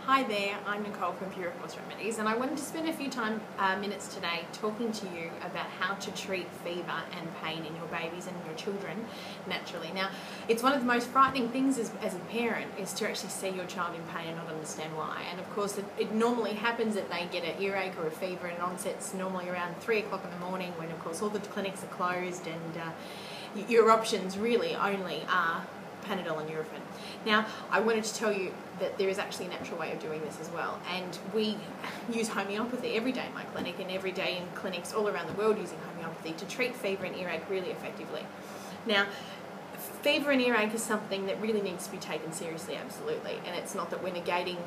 Hi there, I'm Nicole from Puraforce Remedies, and I wanted to spend a few minutes today talking to you about how to treat fever and pain in your babies and your children naturally. Now, it's one of the most frightening things as a parent is to actually see your child in pain and not understand why. And of course, it normally happens that they get an earache or a fever, and it onsets normally around 3 o'clock in the morning when, of course, all the clinics are closed and your options really only are Panadol and Nurofen. Now, I wanted to tell you that there is actually a natural way of doing this as well, and we use homeopathy every day in my clinic and every day in clinics all around the world using homeopathy to treat fever and earache really effectively. Now, fever and earache is something that really needs to be taken seriously, absolutely, and it's not that we're negating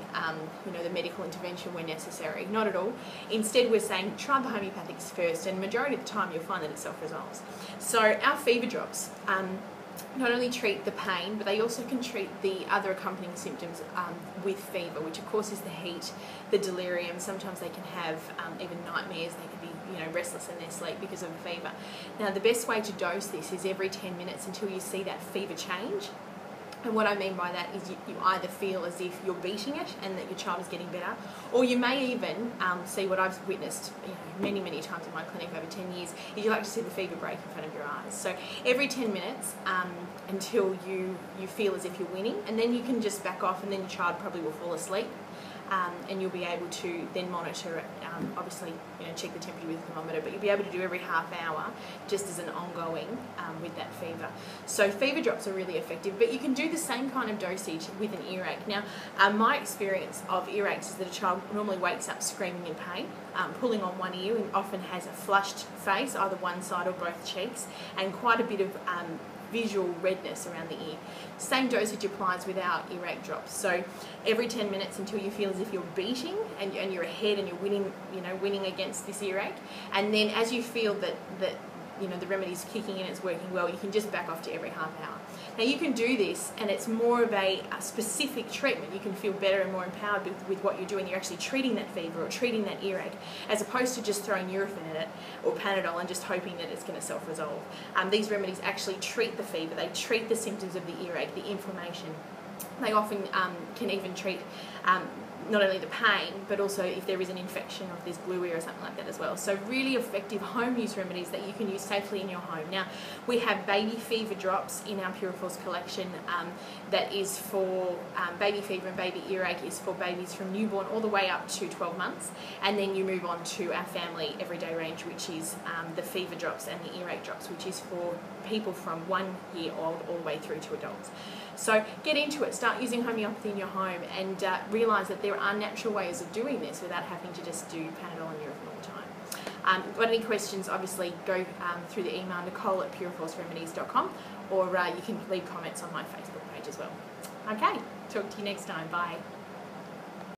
the medical intervention where necessary, not at all. Instead, we're saying try the homeopathics first, and majority of the time you'll find that it self-resolves. So our fever drops not only treat the pain, but they also can treat the other accompanying symptoms with fever, which of course is the heat, the delirium. Sometimes they can have even nightmares. They can be restless in their sleep because of a fever. Now, the best way to dose this is every 10 minutes until you see that fever change. And what I mean by that is you either feel as if you're beating it and that your child is getting better, or you may even see what I've witnessed many times in my clinic over 10 years, is you like to see the fever break in front of your eyes. So every 10 minutes until you feel as if you're winning, and then you can just back off, and then your child probably will fall asleep. And you'll be able to then monitor it, obviously check the temperature with a thermometer, but you'll be able to do every half hour just as an ongoing with that fever. So fever drops are really effective, but you can do the same kind of dosage with an earache. Now, my experience of earaches is that a child normally wakes up screaming in pain, pulling on one ear, and often has a flushed face, either one side or both cheeks, and quite a bit of visual redness around the ear. Same dosage applies with our earache drops. So every 10 minutes until you feel as if you're beating and you're ahead and you're winning against this earache. And then as you feel that the remedy's kicking in, it's working well, you can just back off to every half hour. Now, you can do this, and it's more of a specific treatment. You can feel better and more empowered with what you're doing. You're actually treating that fever or treating that earache, as opposed to just throwing Nurofen at it or Panadol and just hoping that it's going to self-resolve. These remedies actually treat the fever. They treat the symptoms of the earache, the inflammation. They often can even treat not only the pain, but also if there is an infection, or if there's glue ear or something like that as well. So really effective home use remedies that you can use safely in your home. Now, we have baby fever drops in our Puraforce collection that is for baby fever, and baby earache is for babies from newborn all the way up to 12 months. And then you move on to our family everyday range, which is the fever drops and the earache drops, which is for people from 1 year old all the way through to adults. So get into it, start using homeopathy in your home, and realise that there are natural ways of doing this without having to just do Panadol and Nurofen all the time. If you've got any questions, obviously go through the email nicole@puraforceremedies.com, or you can leave comments on my Facebook page as well. Okay, talk to you next time. Bye.